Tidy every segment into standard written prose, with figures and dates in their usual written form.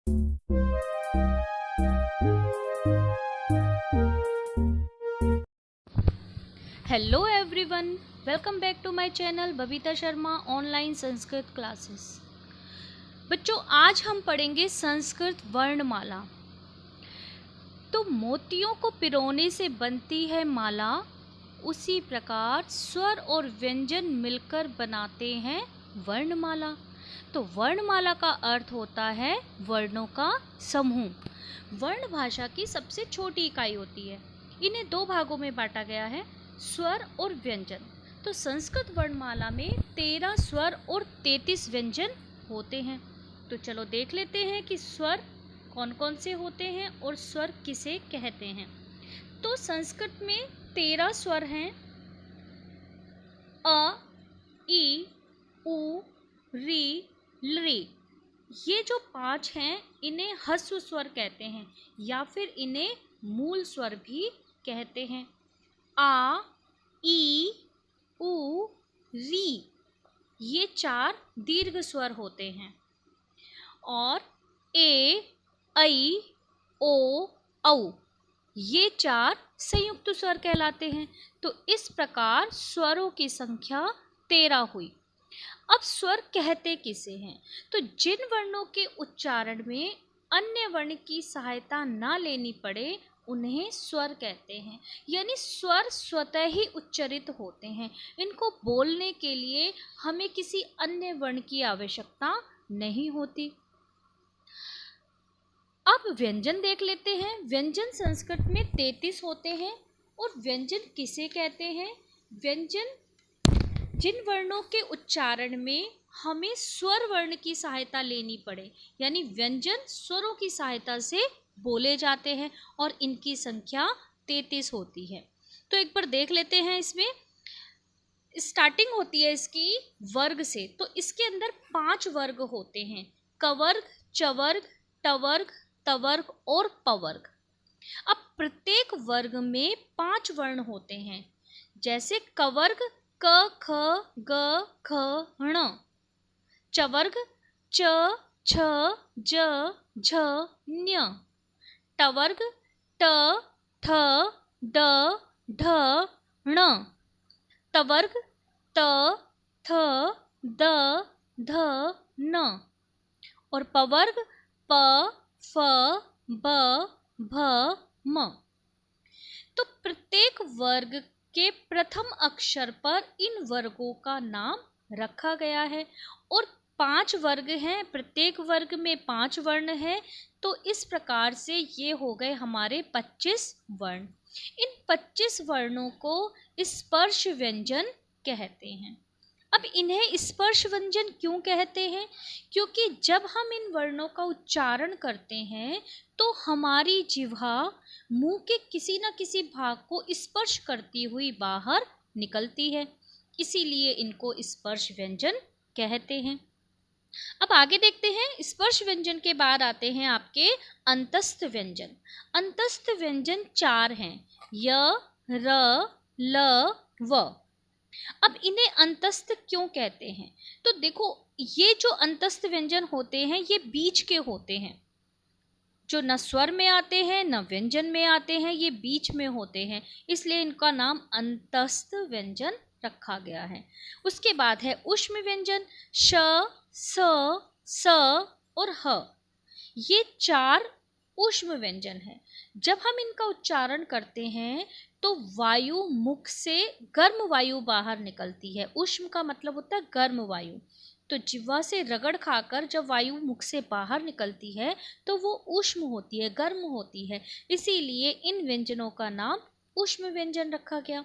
Hello everyone, welcome back to my channel Babita Sharma online Sanskrit classes. बच्चों, आज हम पढ़ेंगे संस्कृत वर्णमाला। तो मोतियों को पिरोने से बनती है माला, उसी प्रकार स्वर और व्यंजन मिलकर बनाते हैं वर्णमाला। तो वर्णमाला का अर्थ होता है वर्णों का समूह। वर्ण भाषा की सबसे छोटी इकाई होती है। इन्हें दो भागों में बांटा गया है, स्वर और व्यंजन। तो संस्कृत वर्णमाला में 13 स्वर और 33 व्यंजन होते हैं। तो चलो देख लेते हैं कि स्वर कौन कौन से होते हैं और स्वर किसे कहते हैं। तो संस्कृत में 13 स्वर हैं। अ, ई, उ, री, लृ। ये जो 5 हैं इन्हें ह्रस्व स्वर कहते हैं या फिर इन्हें मूल स्वर भी कहते हैं। आ, ई, उ, री ये 4 दीर्घ स्वर होते हैं और ए, ऐ, ओ, औ ये 4 संयुक्त स्वर कहलाते हैं। तो इस प्रकार स्वरों की संख्या 13 हुई। अब स्वर कहते किसे हैं? तो जिन वर्णों के उच्चारण में अन्य वर्ण की सहायता ना लेनी पड़े उन्हें स्वर कहते हैं। यानी स्वर स्वतः ही उच्चरित होते हैं। इनको बोलने के लिए हमें किसी अन्य वर्ण की आवश्यकता नहीं होती। अब व्यंजन देख लेते हैं। व्यंजन संस्कृत में 33 होते हैं। और व्यंजन किसे कहते हैं? व्यंजन जिन वर्णों के उच्चारण में हमें स्वर वर्ण की सहायता लेनी पड़े, यानी व्यंजन स्वरों की सहायता से बोले जाते हैं और इनकी संख्या 33 होती है। तो एक बार देख लेते हैं। इसमें स्टार्टिंग होती है इसकी वर्ग से। तो इसके अंदर 5 वर्ग होते हैं, कवर्ग, चवर्ग, टवर्ग, तवर्ग और पवर्ग। अब प्रत्येक वर्ग में 5 वर्ण होते हैं। जैसे कवर्ग क, ख, ग, ख, ण। चवर्ग च, छ, ज, झ, ञ। टवर्ग ट, ठ, ड, ढ, ण। तवर्ग त, थ, द, ध, न। और पवर्ग प, फ, ब, भ, म। तो प्रत्येक वर्ग के प्रथम अक्षर पर इन वर्गों का नाम रखा गया है। और 5 वर्ग हैं, प्रत्येक वर्ग में 5 वर्ण हैं। तो इस प्रकार से ये हो गए हमारे 25 वर्ण। इन 25 वर्णों को स्पर्श व्यंजन कहते हैं। अब इन्हें स्पर्श व्यंजन क्यों कहते हैं? क्योंकि जब हम इन वर्णों का उच्चारण करते हैं तो हमारी जिह्वा मुंह के किसी न किसी भाग को स्पर्श करती हुई बाहर निकलती है, इसीलिए इनको स्पर्श व्यंजन कहते हैं। अब आगे देखते हैं। स्पर्श व्यंजन के बाद आते हैं आपके अंतस्थ व्यंजन। अंतस्थ व्यंजन 4 हैं, य, र, ल, व। अब इन्हें अंतस्थ क्यों कहते हैं? तो देखो, ये जो अंतस्थ व्यंजन होते हैं ये बीच के होते हैं, जो न स्वर में आते हैं न व्यंजन में आते हैं, ये बीच में होते हैं, इसलिए इनका नाम अंतस्थ व्यंजन रखा गया है। उसके बाद है ऊष्म व्यंजन, श, स, स और ह। ये 4 ऊष्म व्यंजन है। जब हम इनका उच्चारण करते हैं तो वायु मुख से गर्म वायु बाहर निकलती है। ऊष्म का मतलब होता है गर्म वायु। तो जिह्वा से रगड़ खाकर जब वायु मुख से बाहर निकलती है तो वो ऊष्म होती है, गर्म होती है, इसीलिए इन व्यंजनों का नाम ऊष्म व्यंजन रखा गया।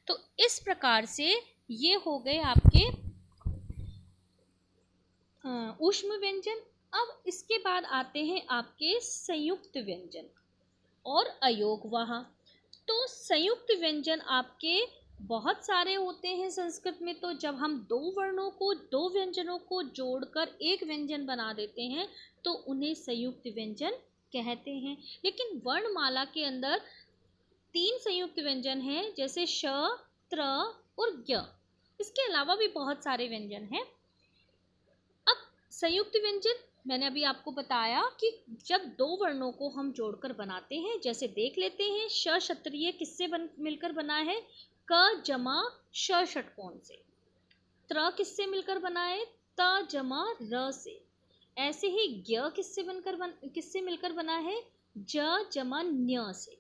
तो इस प्रकार से ये हो गए आपके ऊष्म व्यंजन। अब इसके बाद आते हैं आपके संयुक्त व्यंजन और अयोगवाह। तो संयुक्त व्यंजन आपके बहुत सारे होते हैं संस्कृत में। तो जब हम 2 वर्णों को, 2 व्यंजनों को जोड़कर एक व्यंजन बना देते हैं तो उन्हें संयुक्त व्यंजन कहते हैं। लेकिन वर्णमाला के अंदर 3 संयुक्त व्यंजन हैं, जैसे श, त्र और ज्ञ। इसके अलावा भी बहुत सारे व्यंजन हैं। अब संयुक्त व्यंजन मैंने अभी आपको बताया कि जब दो वर्णों को हम जोड़कर बनाते हैं, जैसे देख लेते हैं, श क्षत्रिय किससे मिलकर बना है? क जमा श षटकोण से। त्र किससे मिलकर बना है? त जमा र से। ऐसे ही ज्ञ किससे मिलकर बना है? ज जमा न्य से।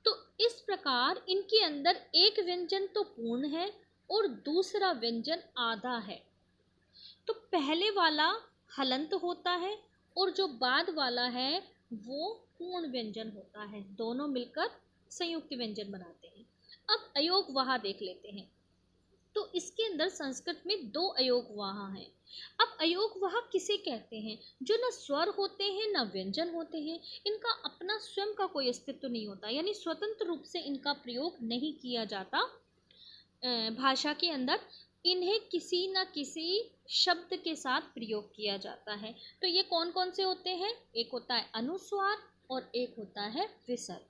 तो इस प्रकार इनके अंदर एक व्यंजन तो पूर्ण है और दूसरा व्यंजन आधा है। तो पहले वाला हलंत होता है और जो बाद वाला है वो पूर्ण व्यंजन होता है। दोनों मिलकर संयुक्त व्यंजन बनाते हैं। अब अयोगवाह देख लेते हैं। तो इसके अंदर संस्कृत में दो अयोगवाह हैं। अब अयोगवाह किसे कहते हैं? जो न स्वर होते हैं न व्यंजन होते हैं, इनका अपना स्वयं का कोई अस्तित्व नहीं होता, यानी स्वतंत्र रूप से इनका प्रयोग नहीं किया जाता भाषा के अंदर। इन्हें किसी न किसी शब्द के साथ प्रयोग किया जाता है। तो ये कौन कौन से होते हैं? एक होता है अनुस्वार और एक होता है विसर्ग।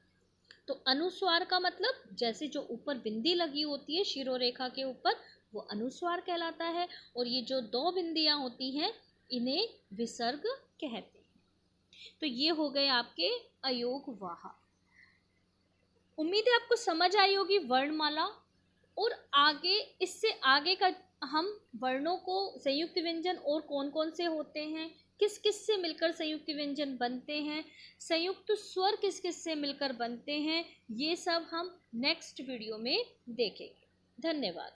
तो अनुस्वार का मतलब जैसे जो ऊपर बिंदी लगी होती है शिरोरेखा के ऊपर, वो अनुस्वार कहलाता है। और ये जो दो बिंदियां होती हैं इन्हें विसर्ग कहते हैं। तो ये हो गए आपके अयोगवाह। उम्मीद है आपको समझ आई होगी वर्णमाला। और आगे इससे आगे का हम वर्णों को संयुक्त व्यंजन और कौन कौन से होते हैं, किस किस से मिलकर संयुक्त व्यंजन बनते हैं, संयुक्त स्वर किस किस से मिलकर बनते हैं, ये सब हम नेक्स्ट वीडियो में देखेंगे। धन्यवाद।